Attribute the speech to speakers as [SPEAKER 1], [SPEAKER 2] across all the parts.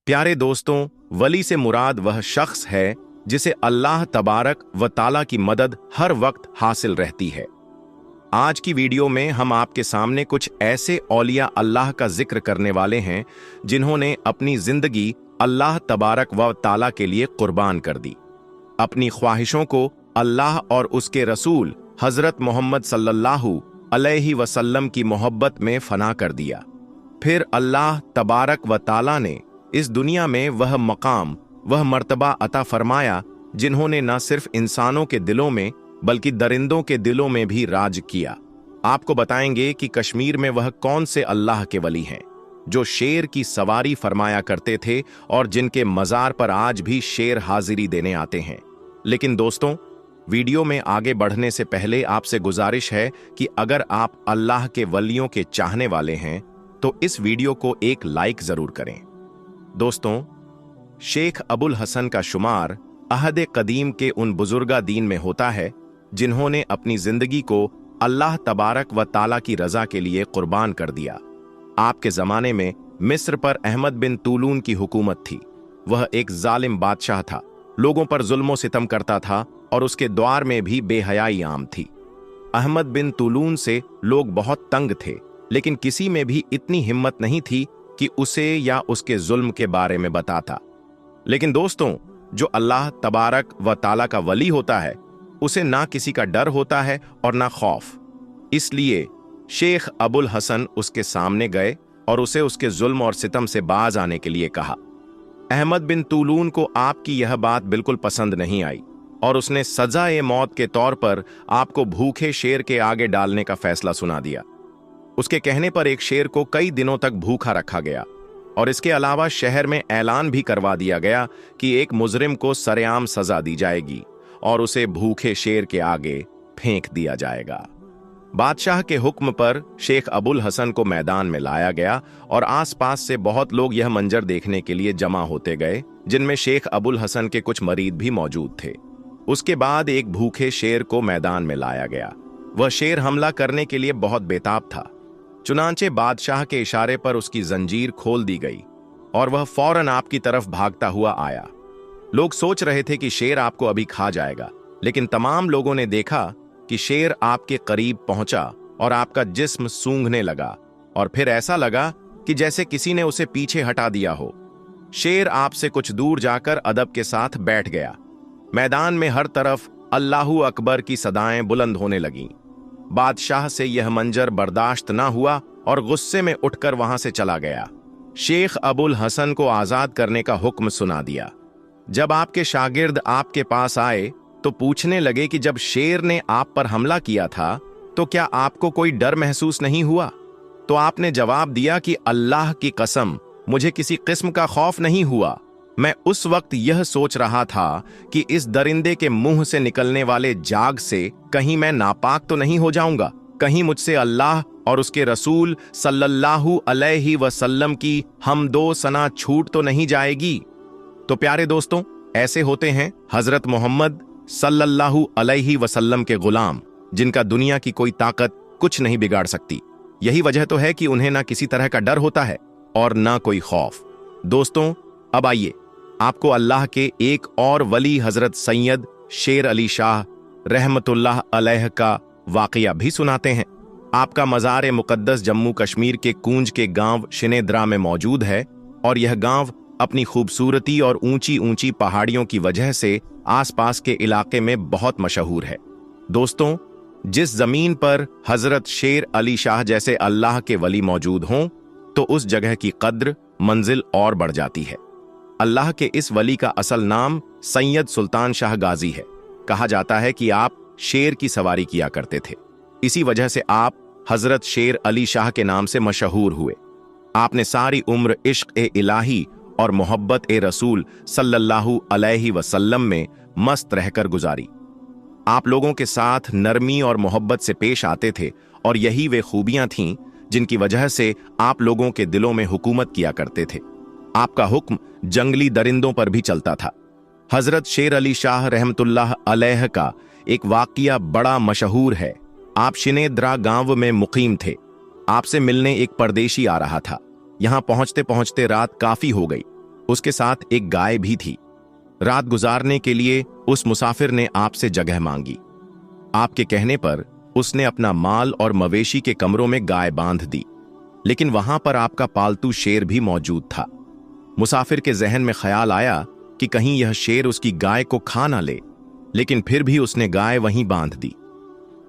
[SPEAKER 1] प्यारे दोस्तों, वली से मुराद वह शख्स है जिसे अल्लाह तबारक व ताला की मदद हर वक्त हासिल रहती है। आज की वीडियो में हम आपके सामने कुछ ऐसे औलिया अल्लाह का जिक्र करने वाले हैं जिन्होंने अपनी जिंदगी अल्लाह तबारक व ताला के लिए कुर्बान कर दी। अपनी ख्वाहिशों को अल्लाह और उसके रसूल हजरत मोहम्मद सल्लल्लाहु अलैहि वसल्लम की मोहब्बत में फना कर दिया। फिर अल्लाह तबारक व ताला ने इस दुनिया में वह मकाम, वह मर्तबा अता फरमाया जिन्होंने न सिर्फ इंसानों के दिलों में बल्कि दरिंदों के दिलों में भी राज किया। आपको बताएंगे कि कश्मीर में वह कौन से अल्लाह के वली हैं जो शेर की सवारी फरमाया करते थे और जिनके मजार पर आज भी शेर हाजिरी देने आते हैं। लेकिन दोस्तों, वीडियो में आगे बढ़ने से पहले आपसे गुजारिश है कि अगर आप अल्लाह के वलियों के चाहने वाले हैं तो इस वीडियो को एक लाइक जरूर करें। दोस्तों, शेख अबुल हसन का शुमार अहद कदीम के उन बुजुर्गा दीन में होता है जिन्होंने अपनी जिंदगी को अल्लाह तबारक व ताला की रजा के लिए कुर्बान कर दिया। आपके जमाने में मिस्र पर अहमद बिन तूलून की हुकूमत थी। वह एक जालिम बादशाह था, लोगों पर जुल्मो सितम करता था और उसके द्वार में भी बेहयाई आम थी। अहमद बिन तूलून से लोग बहुत तंग थे, लेकिन किसी में भी इतनी हिम्मत नहीं थी कि उसे या उसके जुल्म के बारे में बताता। लेकिन दोस्तों, जो अल्लाह तबारक व ताला का वली होता है उसे ना किसी का डर होता है और ना खौफ। इसलिए शेख अबुल हसन उसके सामने गए और उसे उसके जुल्म और सितम से बाज आने के लिए कहा। अहमद बिन तूलून को आपकी यह बात बिल्कुल पसंद नहीं आई और उसने सजा-ए मौत के तौर पर आपको भूखे शेर के आगे डालने का फैसला सुना दिया। उसके कहने पर एक शेर को कई दिनों तक भूखा रखा गया और इसके अलावा शहर में ऐलान भी करवा दिया गया कि एक मुजरिम को सरेआम सजा दी जाएगी और उसे भूखे शेर के आगे फेंक दिया जाएगा। बादशाह के हुक्म पर शेख अबुल हसन को मैदान में लाया गया और आसपास से बहुत लोग यह मंजर देखने के लिए जमा होते गए, जिनमें शेख अबुल हसन के कुछ मरीद भी मौजूद थे। उसके बाद एक भूखे शेर को मैदान में लाया गया। वह शेर हमला करने के लिए बहुत बेताब था। चुनांचे बादशाह के इशारे पर उसकी जंजीर खोल दी गई और वह फौरन आपकी तरफ भागता हुआ आया। लोग सोच रहे थे कि शेर आपको अभी खा जाएगा, लेकिन तमाम लोगों ने देखा कि शेर आपके करीब पहुंचा और आपका जिस्म सूंघने लगा और फिर ऐसा लगा कि जैसे किसी ने उसे पीछे हटा दिया हो। शेर आपसे कुछ दूर जाकर अदब के साथ बैठ गया। मैदान में हर तरफ अल्लाहू अकबर की सदाएं बुलंद होने लगीं। बादशाह से यह मंजर बर्दाश्त न हुआ और गुस्से में उठकर वहां से चला गया। शेख अबुल हसन को आजाद करने का हुक्म सुना दिया। जब आपके शागिर्द आपके पास आए तो पूछने लगे कि जब शेर ने आप पर हमला किया था तो क्या आपको कोई डर महसूस नहीं हुआ? तो आपने जवाब दिया कि अल्लाह की कसम, मुझे किसी किस्म का खौफ नहीं हुआ। मैं उस वक्त यह सोच रहा था कि इस दरिंदे के मुंह से निकलने वाले जाग से कहीं मैं नापाक तो नहीं हो जाऊंगा, कहीं मुझसे अल्लाह और उसके रसूल सल्लल्लाहु अलैहि वसल्लम की हमदो सना छूट तो नहीं जाएगी। तो प्यारे दोस्तों, ऐसे होते हैं हजरत मोहम्मद सल्लल्लाहु अलैहि वसल्लम के गुलाम, जिनका दुनिया की कोई ताकत कुछ नहीं बिगाड़ सकती। यही वजह तो है कि उन्हें ना किसी तरह का डर होता है और ना कोई खौफ। दोस्तों, अब आइए आपको अल्लाह के एक और वली हजरत सैयद शेर अली शाह रहमतुल्लाह अलैह का वाकया भी सुनाते हैं। आपका मज़ार मुक़द्दस जम्मू कश्मीर के कूंज के गांव शिनेद्रा में मौजूद है और यह गांव अपनी खूबसूरती और ऊंची ऊंची पहाड़ियों की वजह से आसपास के इलाके में बहुत मशहूर है। दोस्तों, जिस जमीन पर हजरत शेर अली शाह जैसे अल्लाह के वली मौजूद हों तो उस जगह की कद्र मंजिल और बढ़ जाती है। अल्लाह के इस वली का असल नाम सैयद सुल्तान शाह गाजी है। कहा जाता है कि आप शेर की सवारी किया करते थे, इसी वजह से आप हजरत शेर अली शाह के नाम से मशहूर हुए। आपने सारी उम्र इश्क़-ए-इलाही और मोहब्बत-ए-रसूल सल्लल्लाहु अलैहि वसल्लम में मस्त रहकर गुजारी। आप लोगों के साथ नरमी और मोहब्बत से पेश आते थे और यही वे खूबियां थीं जिनकी वजह से आप लोगों के दिलों में हुकूमत किया करते थे। आपका हुक्म जंगली दरिंदों पर भी चलता था। हजरत शेर अली शाह रहमतुल्लाह अलैह का एक वाक़िया बड़ा मशहूर है। आप शिनेद्रा गांव में मुकीम थे। आपसे मिलने एक परदेशी आ रहा था। यहां पहुंचते पहुंचते रात काफी हो गई। उसके साथ एक गाय भी थी। रात गुजारने के लिए उस मुसाफिर ने आपसे जगह मांगी। आपके कहने पर उसने अपना माल और मवेशी के कमरों में गाय बांध दी, लेकिन वहां पर आपका पालतू शेर भी मौजूद था। मुसाफिर के जहन में ख्याल आया कि कहीं यह शेर उसकी गाय को खा ना ले, लेकिन फिर भी उसने गाय वहीं बांध दी।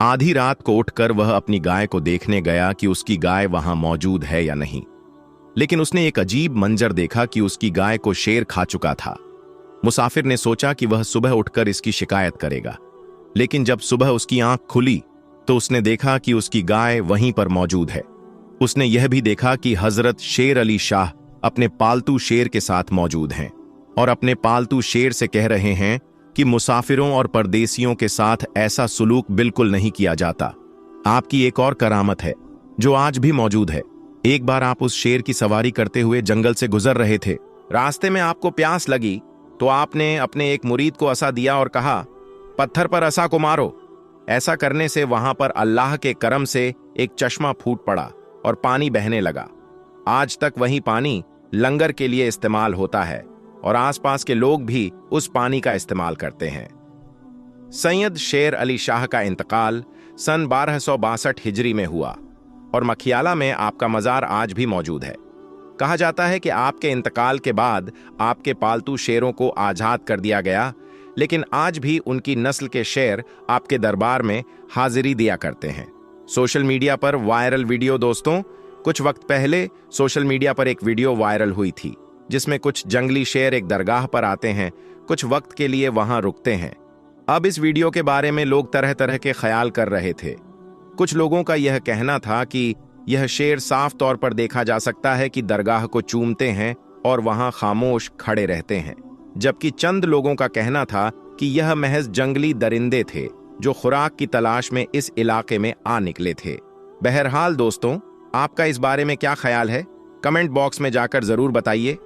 [SPEAKER 1] आधी रात को उठकर वह अपनी गाय को देखने गया कि उसकी गाय वहां मौजूद है या नहीं, लेकिन उसने एक अजीब मंजर देखा कि उसकी गाय को शेर खा चुका था। मुसाफिर ने सोचा कि वह सुबह उठकर इसकी शिकायत करेगा, लेकिन जब सुबह उसकी आंख खुली तो उसने देखा कि उसकी गाय वहीं पर मौजूद है। उसने यह भी देखा कि हजरत शेर अली शाह अपने पालतू शेर के साथ मौजूद हैं और अपने पालतू शेर से कह रहे हैं कि मुसाफिरों और परदेसियों के साथ ऐसा सुलूक बिल्कुल नहीं किया जाता। आपकी एक और करामत है जो आज भी मौजूद है। एक बार आप उस शेर की सवारी करते हुए जंगल से गुजर रहे थे। रास्ते में आपको प्यास लगी तो आपने अपने एक मुरीद को असा दिया और कहा, पत्थर पर असा को मारो। ऐसा करने से वहां पर अल्लाह के करम से एक चश्मा फूट पड़ा और पानी बहने लगा। आज तक वही पानी लंगर के लिए इस्तेमाल होता है और आसपास के लोग भी उस पानी का इस्तेमाल करते हैं। सैयद शेर अली शाह का इंतकाल सन 1262 हिजरी में हुआ और मखियाला में आपका मजार आज भी मौजूद है। कहा जाता है कि आपके इंतकाल के बाद आपके पालतू शेरों को आजाद कर दिया गया, लेकिन आज भी उनकी नस्ल के शेर आपके दरबार में हाजिरी दिया करते हैं। सोशल मीडिया पर वायरल वीडियो दोस्तों, कुछ वक्त पहले सोशल मीडिया पर एक वीडियो वायरल हुई थी जिसमें कुछ जंगली शेर एक दरगाह पर आते हैं, कुछ वक्त के लिए वहां रुकते हैं। अब इस वीडियो के बारे में लोग तरह तरह के ख्याल कर रहे थे। कुछ लोगों का यह कहना था कि यह शेर साफ तौर पर देखा जा सकता है कि दरगाह को चूमते हैं और वहां खामोश खड़े रहते हैं, जबकि चंद लोगों का कहना था कि यह महज जंगली दरिंदे थे जो खुराक की तलाश में इस इलाके में आ निकले थे। बहरहाल दोस्तों, आपका इस बारे में क्या ख्याल है? कमेंट बॉक्स में जाकर जरूर बताइए।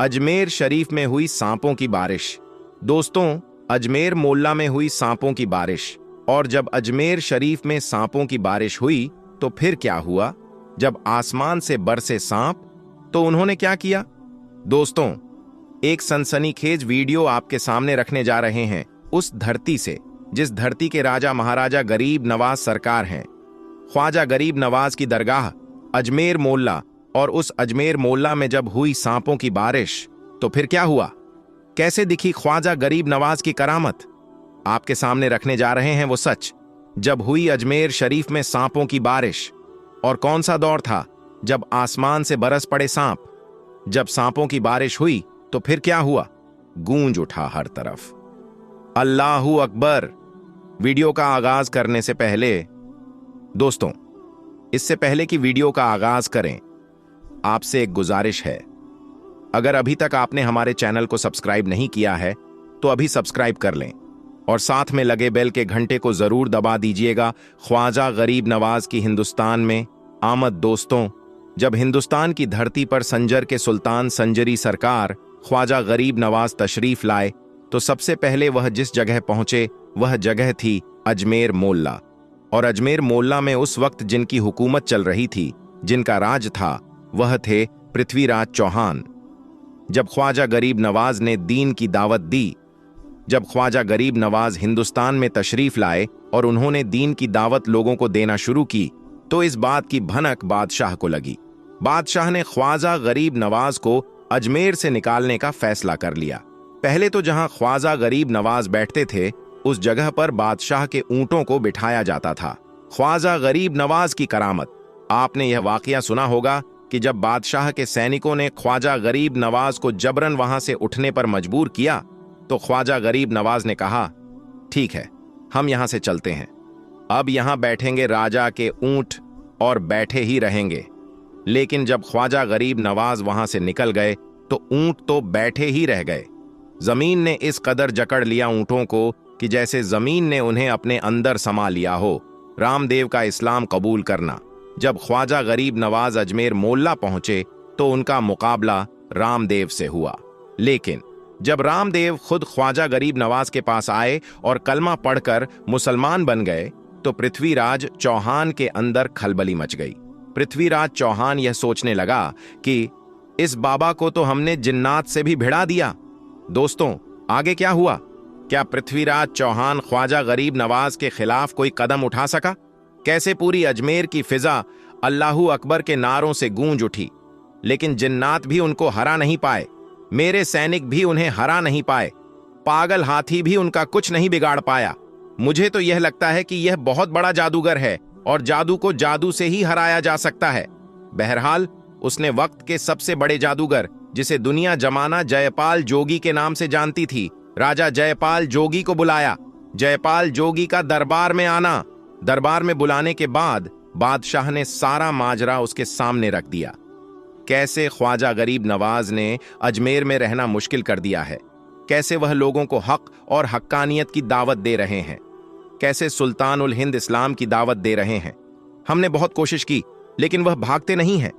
[SPEAKER 1] अजमेर शरीफ में हुई सांपों की बारिश। दोस्तों, अजमेर मोहल्ला में हुई सांपों की बारिश, और जब अजमेर शरीफ में सांपों की बारिश हुई तो फिर क्या हुआ? जब आसमान से बरसे सांप तो उन्होंने क्या किया? दोस्तों, एक सनसनीखेज वीडियो आपके सामने रखने जा रहे हैं उस धरती से जिस धरती के राजा महाराजा गरीब नवाज सरकार हैं। ख्वाजा गरीब नवाज की दरगाह अजमेर मोहल्ला, और उस अजमेर मोहल्ला में जब हुई सांपों की बारिश तो फिर क्या हुआ? कैसे दिखी ख्वाजा गरीब नवाज की करामत? आपके सामने रखने जा रहे हैं वो सच जब हुई अजमेर शरीफ में सांपों की बारिश। और कौन सा दौर था जब आसमान से बरस पड़े सांप? जब सांपों की बारिश हुई तो फिर क्या हुआ? गूंज उठा हर तरफ, अल्लाहू अकबर। वीडियो का आगाज करने से पहले दोस्तों, इससे पहले कि वीडियो का आगाज करें, आपसे एक गुजारिश है। अगर अभी तक आपने हमारे चैनल को सब्सक्राइब नहीं किया है तो अभी सब्सक्राइब कर लें और साथ में लगे बेल के घंटे को जरूर दबा दीजिएगा। ख्वाजा गरीब नवाज की हिंदुस्तान में आमद। दोस्तों, जब हिंदुस्तान की धरती पर संजर के सुल्तान संजरी सरकार ख्वाजा गरीब नवाज तशरीफ लाए तो सबसे पहले वह जिस जगह पहुंचे वह जगह थी अजमेर मोहल्ला। और अजमेर मोहल्ला में उस वक्त जिनकी हुकूमत चल रही थी, जिनका राज था, वह थे पृथ्वीराज चौहान। जब ख्वाजा गरीब नवाज ने दीन की दावत दी, जब ख्वाजा गरीब नवाज हिंदुस्तान में तशरीफ लाए और उन्होंने दीन की दावत लोगों को देना शुरू की, तो इस बात की भनक बादशाह को लगी। बादशाह ने ख्वाजा गरीब नवाज को अजमेर से निकालने का फैसला कर लिया। पहले तो जहां ख्वाजा गरीब नवाज बैठते थे उस जगह पर बादशाह के ऊंटों को बिठाया जाता था। ख्वाजा गरीब नवाज की करामत। आपने यह वाकया सुना होगा कि जब बादशाह के सैनिकों ने ख्वाजा गरीब नवाज को जबरन वहां से उठने पर मजबूर किया तो ख्वाजा गरीब नवाज ने कहा, ठीक है, हम यहां से चलते हैं। अब यहां बैठेंगे राजा के ऊंट और बैठे ही रहेंगे। लेकिन जब ख्वाजा गरीब नवाज वहां से निकल गए तो ऊंट तो बैठे ही रह गए। जमीन ने इस कदर जकड़ लिया ऊंटों को कि जैसे जमीन ने उन्हें अपने अंदर समा लिया हो। रामदेव का इस्लाम कबूल करना। जब ख्वाजा गरीब नवाज अजमेर मोहल्ला पहुंचे तो उनका मुकाबला रामदेव से हुआ। लेकिन जब रामदेव खुद ख्वाजा गरीब नवाज के पास आए और कलमा पढ़कर मुसलमान बन गए तो पृथ्वीराज चौहान के अंदर खलबली मच गई। पृथ्वीराज चौहान यह सोचने लगा कि इस बाबा को तो हमने जिन्नात से भी भिड़ा दिया। दोस्तों, आगे क्या हुआ? क्या पृथ्वीराज चौहान ख्वाजा गरीब नवाज के खिलाफ कोई कदम उठा सका? कैसे पूरी अजमेर की फिजा अल्लाहू अकबर के नारों से गूंज उठी, लेकिन जिन्नात भी उनको हरा नहीं पाए, मेरे सैनिक भी उन्हें हरा नहीं पाए, पागल हाथी भी उनका कुछ नहीं बिगाड़ पाया। मुझे तो यह लगता है कि यह बहुत बड़ा जादूगर है और जादू को जादू से ही हराया जा सकता है। बहरहाल, उसने वक्त के सबसे बड़े जादूगर, जिसे दुनिया जमाना जयपाल जोगी के नाम से जानती थी, राजा जयपाल जोगी को बुलाया। जयपाल जोगी का दरबार में आना, दरबार में बुलाने के बाद बादशाह ने सारा माजरा उसके सामने रख दिया। कैसे ख्वाजा गरीब नवाज ने अजमेर में रहना मुश्किल कर दिया है, कैसे वह लोगों को हक और हक्कानियत की दावत दे रहे हैं, कैसे सुल्तान उल हिंद इस्लाम की दावत दे रहे हैं। हमने बहुत कोशिश की, लेकिन वह भागते नहीं हैं।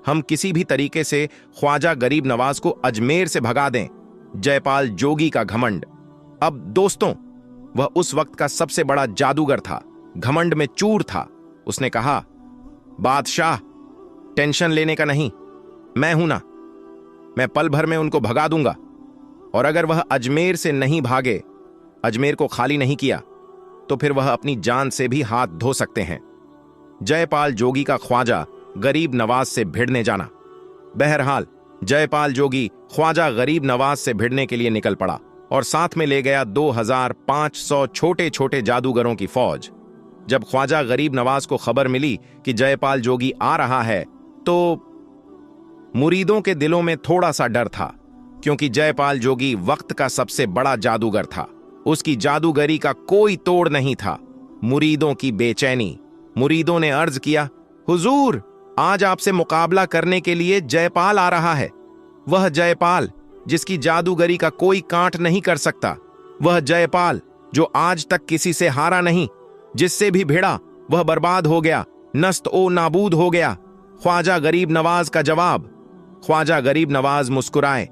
[SPEAKER 1] हम किसी भी तरीके से ख्वाजा गरीब नवाज को अजमेर से भगा दें। जयपाल जोगी का घमंड। अब दोस्तों, वह उस वक्त का सबसे बड़ा जादूगर था, घमंड में चूर था। उसने कहा, बादशाह, टेंशन लेने का नहीं, मैं हूं ना, मैं पल भर में उनको भगा दूंगा। और अगर वह अजमेर से नहीं भागे, अजमेर को खाली नहीं किया, तो फिर वह अपनी जान से भी हाथ धो सकते हैं। जयपाल जोगी का ख्वाजा गरीब नवाज से भिड़ने जाना। बहरहाल, जयपाल जोगी ख्वाजा गरीब नवाज से भिड़ने के लिए निकल पड़ा और साथ में ले गया 2500 छोटे छोटे जादूगरों की फौज। जब ख्वाजा गरीब नवाज को खबर मिली कि जयपाल जोगी आ रहा है, तो मुरीदों के दिलों में थोड़ा सा डर था, क्योंकि जयपाल जोगी वक्त का सबसे बड़ा जादूगर था। उसकी जादूगरी का कोई तोड़ नहीं था। मुरीदों की बेचैनी। मुरीदों ने अर्ज किया, हुजूर, आज आपसे मुकाबला करने के लिए जयपाल आ रहा है। वह जयपाल जिसकी जादूगरी का कोई कांट नहीं कर सकता। वह जयपाल जो आज तक किसी से हारा नहीं, जिससे भी भिड़ा वह बर्बाद हो गया, नस्त ओ नाबूद हो गया। ख्वाजा गरीब नवाज का जवाब। ख्वाजा गरीब नवाज मुस्कुराए।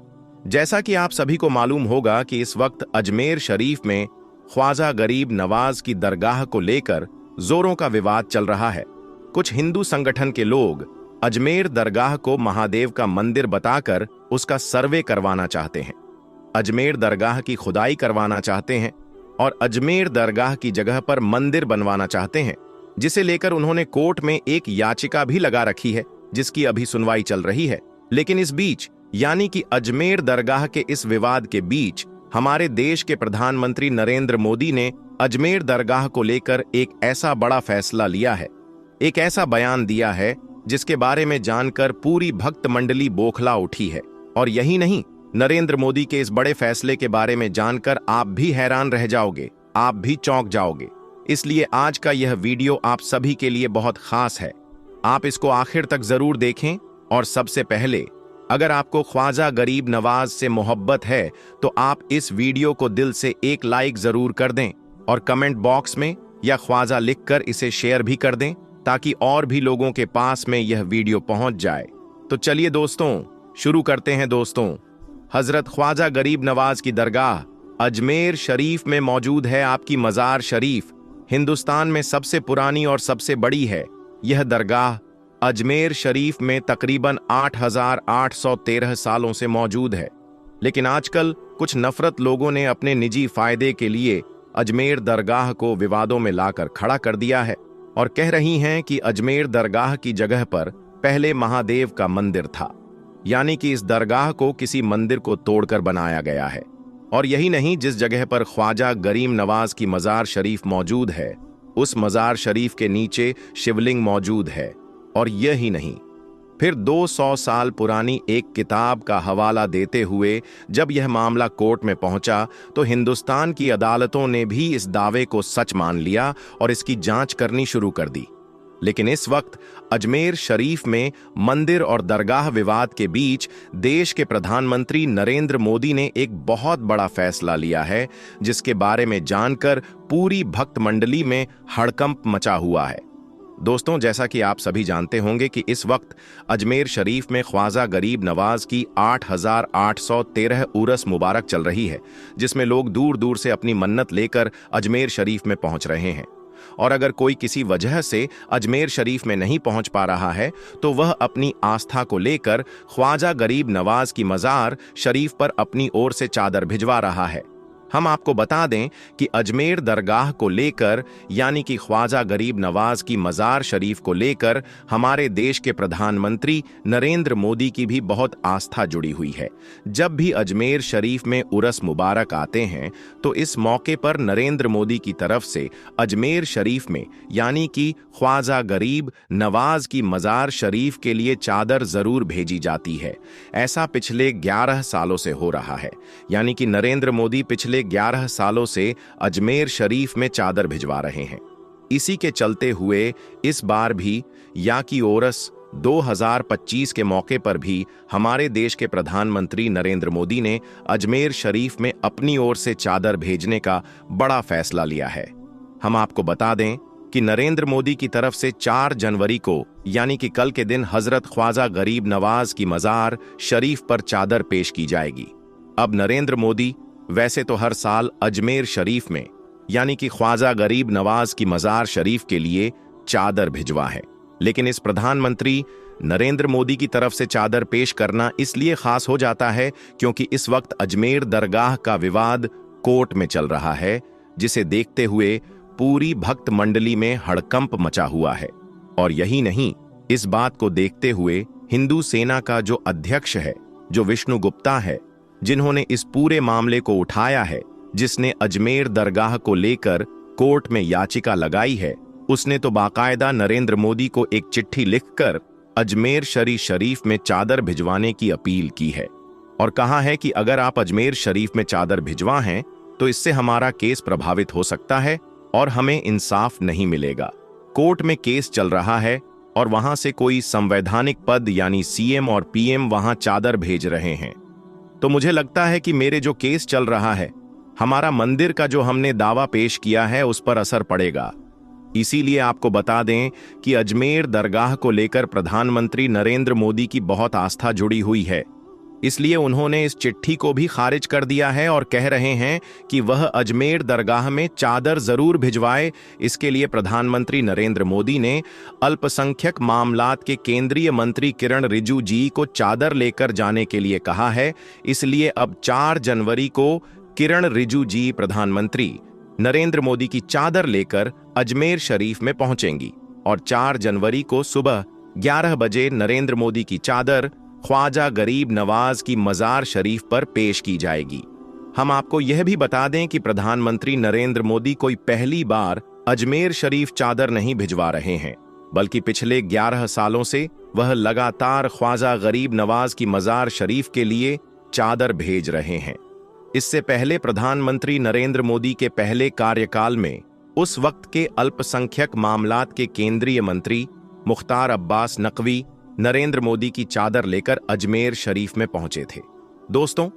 [SPEAKER 1] जैसा कि आप सभी को मालूम होगा कि इस वक्त अजमेर शरीफ में ख्वाजा गरीब नवाज की दरगाह को लेकर जोरों का विवाद चल रहा है। कुछ हिंदू संगठन के लोग अजमेर दरगाह को महादेव का मंदिर बताकर उसका सर्वे करवाना चाहते हैं, अजमेर दरगाह की खुदाई करवाना चाहते हैं और अजमेर दरगाह की जगह पर मंदिर बनवाना चाहते हैं, जिसे लेकर उन्होंने कोर्ट में एक याचिका भी लगा रखी है, जिसकी अभी सुनवाई चल रही है। लेकिन इस बीच, यानी कि अजमेर दरगाह के इस विवाद के बीच, हमारे देश के प्रधानमंत्री नरेंद्र मोदी ने अजमेर दरगाह को लेकर एक ऐसा बड़ा फैसला लिया है, एक ऐसा बयान दिया है जिसके बारे में जानकर पूरी भक्त मंडली बौखला उठी है। और यही नहीं, नरेंद्र मोदी के इस बड़े फैसले के बारे में जानकर आप भी हैरान रह जाओगे, आप भी चौंक जाओगे। इसलिए आज का यह वीडियो आप सभी के लिए बहुत खास है। आप इसको आखिर तक जरूर देखें। और सबसे पहले, अगर आपको ख्वाजा गरीब नवाज से मोहब्बत है तो आप इस वीडियो को दिल से एक लाइक जरूर कर दें और कमेंट बॉक्स में या ख्वाजा लिखकर इसे शेयर भी कर दें, ताकि और भी लोगों के पास में यह वीडियो पहुंच जाए। तो चलिए दोस्तों, शुरू करते हैं। दोस्तों, हजरत ख्वाजा गरीब नवाज की दरगाह अजमेर शरीफ में मौजूद है। आपकी मज़ार शरीफ हिंदुस्तान में सबसे पुरानी और सबसे बड़ी है। यह दरगाह अजमेर शरीफ में तकरीबन 8813 सालों से मौजूद है। लेकिन आजकल कुछ नफरत लोगों ने अपने निजी फायदे के लिए अजमेर दरगाह को विवादों में लाकर खड़ा कर दिया है और कह रही हैं कि अजमेर दरगाह की जगह पर पहले महादेव का मंदिर था, यानी कि इस दरगाह को किसी मंदिर को तोड़कर बनाया गया है। और यही नहीं, जिस जगह पर ख्वाजा गरीब नवाज की मज़ार शरीफ मौजूद है, उस मज़ार शरीफ के नीचे शिवलिंग मौजूद है। और यही नहीं, फिर 200 साल पुरानी एक किताब का हवाला देते हुए जब यह मामला कोर्ट में पहुंचा, तो हिंदुस्तान की अदालतों ने भी इस दावे को सच मान लिया और इसकी जांच करनी शुरू कर दी। लेकिन इस वक्त अजमेर शरीफ में मंदिर और दरगाह विवाद के बीच देश के प्रधानमंत्री नरेंद्र मोदी ने एक बहुत बड़ा फैसला लिया है, जिसके बारे में जानकर पूरी भक्त मंडली में हड़कंप मचा हुआ है। दोस्तों, जैसा कि आप सभी जानते होंगे कि इस वक्त अजमेर शरीफ में ख्वाजा गरीब नवाज की 8813 उरस मुबारक चल रही है, जिसमें लोग दूर दूर से अपनी मन्नत लेकर अजमेर शरीफ में पहुंच रहे हैं। और अगर कोई किसी वजह से अजमेर शरीफ में नहीं पहुंच पा रहा है तो वह अपनी आस्था को लेकर ख्वाजा गरीब नवाज की मज़ार शरीफ पर अपनी ओर से चादर भिजवा रहा है। हम आपको बता दें कि अजमेर दरगाह को लेकर यानी कि ख्वाजा गरीब नवाज की मज़ार शरीफ को लेकर हमारे देश के प्रधानमंत्री नरेंद्र मोदी की भी बहुत आस्था जुड़ी हुई है। जब भी अजमेर शरीफ में उरस मुबारक आते हैं तो इस मौके पर नरेंद्र मोदी की तरफ से अजमेर शरीफ में यानी कि ख्वाजा गरीब नवाज की मज़ार शरीफ के लिए चादर जरूर भेजी जाती है। ऐसा पिछले 11 सालों से हो रहा है, यानी कि नरेंद्र मोदी पिछले 11 सालों से अजमेर शरीफ में चादर भिजवा रहे हैं। इसी के चलते हुए इस बार भी या की ओरस 2025 के मौके पर भी हमारे देश के प्रधानमंत्री नरेंद्र मोदी ने अजमेर शरीफ में अपनी ओर से चादर भेजने का बड़ा फैसला लिया है। हम आपको बता दें कि नरेंद्र मोदी की तरफ से 4 जनवरी को यानी कि कल के दिन हजरत ख्वाजा गरीब नवाज की मज़ार शरीफ पर चादर पेश की जाएगी। अब नरेंद्र मोदी वैसे तो हर साल अजमेर शरीफ में यानी कि ख्वाजा गरीब नवाज की मज़ार शरीफ के लिए चादर भिजवा है, लेकिन इस प्रधानमंत्री नरेंद्र मोदी की तरफ से चादर पेश करना इसलिए खास हो जाता है क्योंकि इस वक्त अजमेर दरगाह का विवाद कोर्ट में चल रहा है, जिसे देखते हुए पूरी भक्त मंडली में हड़कंप मचा हुआ है। और यही नहीं, इस बात को देखते हुए हिंदू सेना का जो अध्यक्ष है, जो विष्णु गुप्ता है, जिन्होंने इस पूरे मामले को उठाया है, जिसने अजमेर दरगाह को लेकर कोर्ट में याचिका लगाई है, उसने तो बाकायदा नरेंद्र मोदी को एक चिट्ठी लिखकर अजमेर शरीफ में चादर भिजवाने की अपील की है और कहा है कि अगर आप अजमेर शरीफ में चादर भिजवा हैं तो इससे हमारा केस प्रभावित हो सकता है और हमें इंसाफ नहीं मिलेगा। कोर्ट में केस चल रहा है और वहां से कोई संवैधानिक पद यानी सीएम और पीएम वहां चादर भेज रहे हैं, तो मुझे लगता है कि मेरे जो केस चल रहा है, हमारा मंदिर का जो हमने दावा पेश किया है उस पर असर पड़ेगा। इसीलिए आपको बता दें कि अजमेर दरगाह को लेकर प्रधानमंत्री नरेंद्र मोदी की बहुत आस्था जुड़ी हुई है, इसलिए उन्होंने इस चिट्ठी को भी खारिज कर दिया है और कह रहे हैं कि वह अजमेर दरगाह में चादर जरूर भिजवाए। इसके लिए प्रधानमंत्री नरेंद्र मोदी ने अल्पसंख्यक मामलात के केंद्रीय मंत्री किरण रिजिजू जी को चादर लेकर जाने के लिए कहा है। इसलिए अब 4 जनवरी को किरण रिजिजू जी प्रधानमंत्री नरेंद्र मोदी की चादर लेकर अजमेर शरीफ में पहुंचेंगी और 4 जनवरी को सुबह 11 बजे नरेंद्र मोदी की चादर ख्वाजा गरीब नवाज की मज़ार शरीफ पर पेश की जाएगी। हम आपको यह भी बता दें कि प्रधानमंत्री नरेंद्र मोदी कोई पहली बार अजमेर शरीफ चादर नहीं भिजवा रहे हैं, बल्कि पिछले 11 सालों से वह लगातार ख्वाजा गरीब नवाज की मज़ार शरीफ के लिए चादर भेज रहे हैं। इससे पहले प्रधानमंत्री नरेंद्र मोदी के पहले कार्यकाल में उस वक्त के अल्पसंख्यक मामलात के केंद्रीय मंत्री मुख्तार अब्बास नकवी नरेंद्र मोदी की चादर लेकर अजमेर शरीफ में पहुंचे थे। दोस्तों,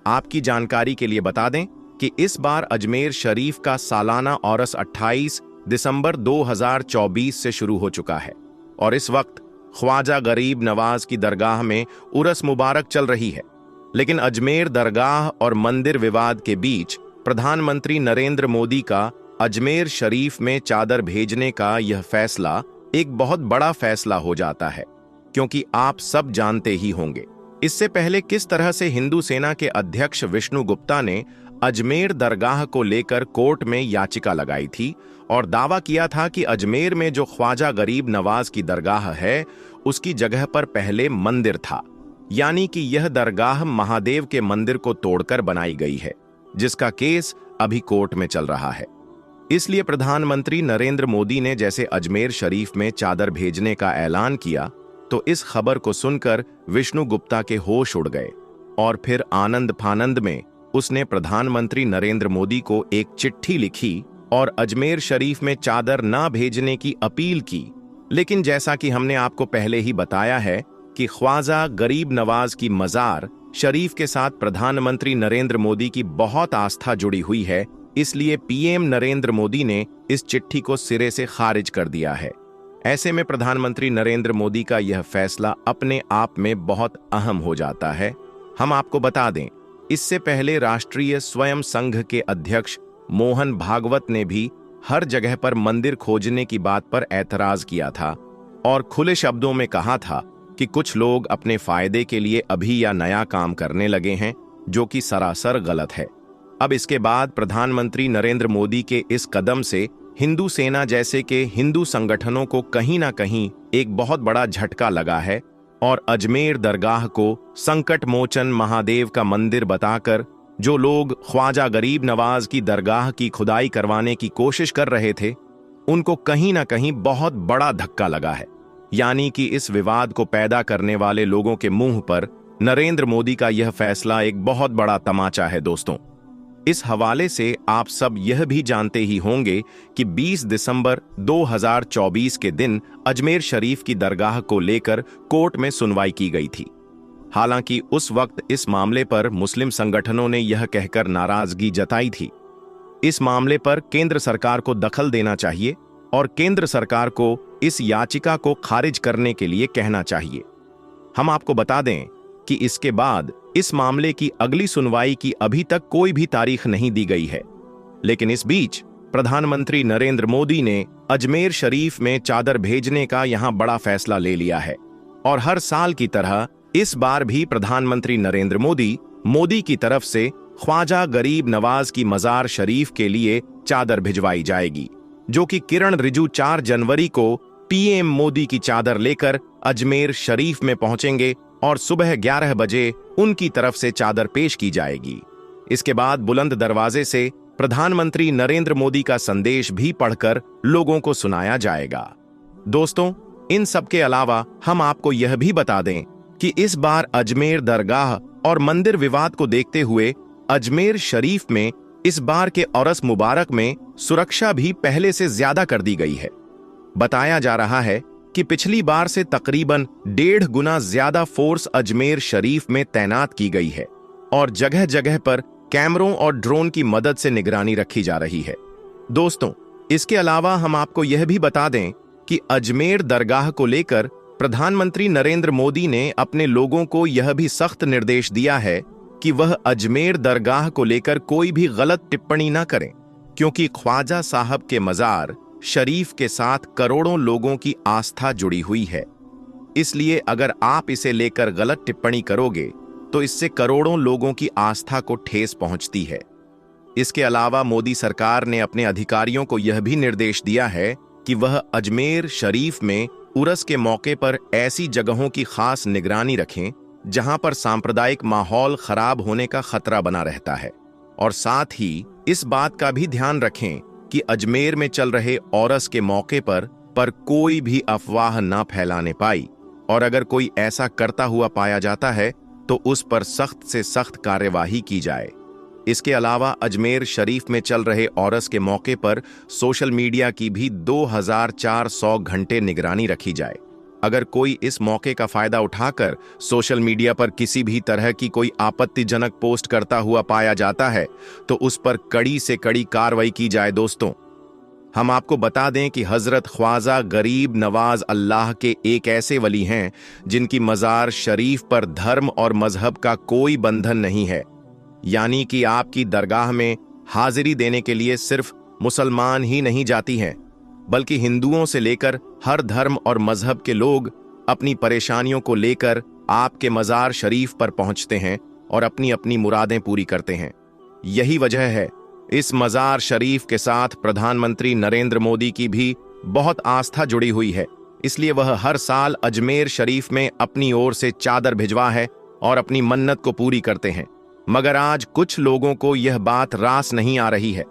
[SPEAKER 1] आपकी जानकारी के लिए बता दें कि इस बार अजमेर शरीफ का सालाना औरस 28 दिसंबर 2024 से शुरू हो चुका है और इस वक्त ख्वाजा गरीब नवाज की दरगाह में उरस मुबारक चल रही है। लेकिन अजमेर दरगाह और मंदिर विवाद के बीच प्रधानमंत्री नरेंद्र मोदी का अजमेर शरीफ में चादर भेजने का यह फैसला एक बहुत बड़ा फैसला हो जाता है, क्योंकि आप सब जानते ही होंगे इससे पहले किस तरह से हिंदू सेना के अध्यक्ष विष्णु गुप्ता ने अजमेर दरगाह को लेकर कोर्ट में याचिका लगाई थी और दावा किया था कि अजमेर में जो ख्वाजा गरीब नवाज की दरगाह है उसकी जगह पर पहले मंदिर था, यानी कि यह दरगाह महादेव के मंदिर को तोड़कर बनाई गई है, जिसका केस अभी कोर्ट में चल रहा है। इसलिए प्रधानमंत्री नरेंद्र मोदी ने जैसे अजमेर शरीफ में चादर भेजने का ऐलान किया तो इस खबर को सुनकर विष्णु गुप्ता के होश उड़ गए और फिर आनंद फानंद में उसने प्रधानमंत्री नरेंद्र मोदी को एक चिट्ठी लिखी और अजमेर शरीफ में चादर ना भेजने की अपील की। लेकिन जैसा कि हमने आपको पहले ही बताया है कि ख्वाजा गरीब नवाज की मज़ार शरीफ के साथ प्रधानमंत्री नरेंद्र मोदी की बहुत आस्था जुड़ी हुई है, इसलिए पीएम नरेंद्र मोदी ने इस चिट्ठी को सिरे से खारिज कर दिया है। ऐसे में प्रधानमंत्री नरेंद्र मोदी का यह फैसला अपने आप में बहुत अहम हो जाता है। हम आपको बता दें, इससे पहले राष्ट्रीय स्वयं संघ के अध्यक्ष मोहन भागवत ने भी हर जगह पर मंदिर खोजने की बात पर ऐतराज किया था और खुले शब्दों में कहा था कि कुछ लोग अपने फायदे के लिए अभी या नया काम करने लगे हैं, जो कि सरासर गलत है। अब इसके बाद प्रधानमंत्री नरेंद्र मोदी के इस कदम से हिंदू सेना जैसे के हिंदू संगठनों को कहीं ना कहीं एक बहुत बड़ा झटका लगा है और अजमेर दरगाह को संकट मोचन महादेव का मंदिर बताकर जो लोग ख्वाजा गरीब नवाज की दरगाह की खुदाई करवाने की कोशिश कर रहे थे, उनको कहीं ना कहीं बहुत बड़ा धक्का लगा है। यानी कि इस विवाद को पैदा करने वाले लोगों के मुंह पर नरेंद्र मोदी का यह फैसला एक बहुत बड़ा तमाचा है। दोस्तों, इस हवाले से आप सब यह भी जानते ही होंगे कि 20 दिसंबर 2024 के दिन अजमेर शरीफ की दरगाह को लेकर कोर्ट में सुनवाई की गई थी। हालांकि उस वक्त इस मामले पर मुस्लिम संगठनों ने यह कहकर नाराजगी जताई थी। इस मामले पर केंद्र सरकार को दखल देना चाहिए और केंद्र सरकार को इस याचिका को खारिज करने के लिए कहना चाहिए। हम आपको बता दें कि इसके बाद इस मामले की अगली सुनवाई की अभी तक कोई भी तारीख नहीं दी गई है। लेकिन इस बीच प्रधानमंत्री नरेंद्र मोदी ने अजमेर शरीफ में चादर भेजने का यहां बड़ा फैसला ले लिया है और हर साल की तरह इस बार भी प्रधानमंत्री नरेंद्र मोदी की तरफ से ख्वाजा गरीब नवाज की मजार शरीफ के लिए चादर भिजवाई जाएगी, जो कि किरण रिजिजू 4 जनवरी को पीएम मोदी की चादर लेकर अजमेर शरीफ में पहुंचेंगे और सुबह 11 बजे उनकी तरफ से चादर पेश की जाएगी। इसके बाद बुलंद दरवाजे से प्रधानमंत्री नरेंद्र मोदी का संदेश भी पढ़कर लोगों को सुनाया जाएगा। दोस्तों, इन सब के अलावा हम आपको यह भी बता दें कि इस बार अजमेर दरगाह और मंदिर विवाद को देखते हुए अजमेर शरीफ में इस बार के औरस मुबारक में सुरक्षा भी पहले से ज्यादा कर दी गई है। बताया जा रहा है कि पिछली बार से तकरीबन 1.5 गुना ज्यादा फोर्स अजमेर शरीफ में तैनात की गई है और जगह जगह पर कैमरों और ड्रोन की मदद से निगरानी रखी जा रही है। दोस्तों, इसके अलावा हम आपको यह भी बता दें कि अजमेर दरगाह को लेकर प्रधानमंत्री नरेंद्र मोदी ने अपने लोगों को यह भी सख्त निर्देश दिया है कि वह अजमेर दरगाह को लेकर कोई भी गलत टिप्पणी न करें, क्योंकि ख्वाजा साहब के मजार शरीफ के साथ करोड़ों लोगों की आस्था जुड़ी हुई है। इसलिए अगर आप इसे लेकर गलत टिप्पणी करोगे तो इससे करोड़ों लोगों की आस्था को ठेस पहुंचती है। इसके अलावा मोदी सरकार ने अपने अधिकारियों को यह भी निर्देश दिया है कि वह अजमेर शरीफ में उरस के मौके पर ऐसी जगहों की खास निगरानी रखें जहां पर सांप्रदायिक माहौल खराब होने का खतरा बना रहता है, और साथ ही इस बात का भी ध्यान रखें कि अजमेर में चल रहे औरस के मौके पर कोई भी अफवाह ना फैलाने पाई, और अगर कोई ऐसा करता हुआ पाया जाता है तो उस पर सख्त से सख्त कार्यवाही की जाए। इसके अलावा अजमेर शरीफ में चल रहे औरस के मौके पर सोशल मीडिया की भी 2400 घंटे निगरानी रखी जाए। अगर कोई इस मौके का फायदा उठाकर सोशल मीडिया पर किसी भी तरह की कोई आपत्तिजनक पोस्ट करता हुआ पाया जाता है तो उस पर कड़ी से कड़ी कार्रवाई की जाए। दोस्तों, हम आपको बता दें कि हजरत ख्वाजा गरीब नवाज अल्लाह के एक ऐसे वली हैं जिनकी मजार शरीफ पर धर्म और मजहब का कोई बंधन नहीं है। यानी कि आपकी दरगाह में हाजिरी देने के लिए सिर्फ मुसलमान ही नहीं जाती हैं, बल्कि हिंदुओं से लेकर हर धर्म और मजहब के लोग अपनी परेशानियों को लेकर आपके मजार शरीफ पर पहुंचते हैं और अपनी अपनी मुरादें पूरी करते हैं। यही वजह है इस मजार शरीफ के साथ प्रधानमंत्री नरेंद्र मोदी की भी बहुत आस्था जुड़ी हुई है। इसलिए वह हर साल अजमेर शरीफ में अपनी ओर से चादर भिजवा है और अपनी मन्नत को पूरी करते हैं। मगर आज कुछ लोगों को यह बात रास नहीं आ रही है।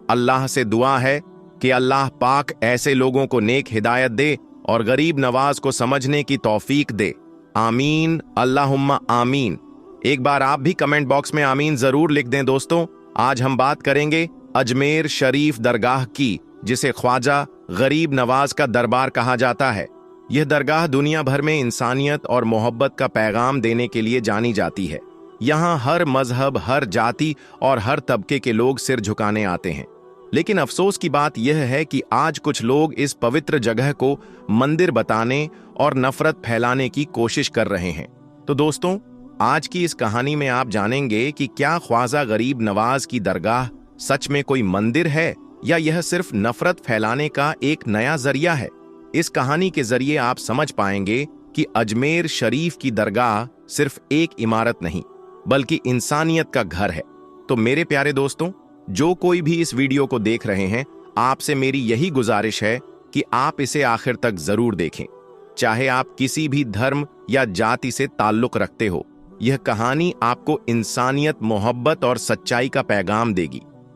[SPEAKER 1] अल्लाह से दुआ है कि अल्लाह पाक ऐसे लोगों को नेक हिदायत दे और गरीब नवाज को समझने की तौफीक दे। आमीन, अल्लाहुम्मा आमीन। एक बार आप भी कमेंट बॉक्स में आमीन जरूर लिख दें। दोस्तों, आज हम बात करेंगे अजमेर शरीफ दरगाह की, जिसे ख्वाजा गरीब नवाज का दरबार कहा जाता है। यह दरगाह दुनिया भर में इंसानियत और मोहब्बत का पैगाम देने के लिए जानी जाती है। यहाँ हर मजहब, हर जाति और हर तबके के लोग सिर झुकाने आते हैं। लेकिन अफसोस की बात यह है कि आज कुछ लोग इस पवित्र जगह को मंदिर बताने और नफरत फैलाने की कोशिश कर रहे हैं। तो दोस्तों, आज की इस कहानी में आप जानेंगे कि क्या ख्वाजा गरीब नवाज की दरगाह सच में कोई मंदिर है या यह सिर्फ नफरत फैलाने का एक नया जरिया है? इस कहानी के जरिए आप समझ पाएंगे कि अजमेर शरीफ की दरगाह सिर्फ एक इमारत नहीं, बल्कि इंसानियत का घर है। तो मेरे प्यारे दोस्तों, जो कोई भी इस वीडियो को देख रहे हैं, आपसे मेरी यही गुजारिश है कि आप इसे आखिर तक जरूर देखें। चाहे आप किसी भी धर्म या जाति से ताल्लुक रखते हो, यह कहानी आपको इंसानियत, मोहब्बत और सच्चाई का पैगाम देगी।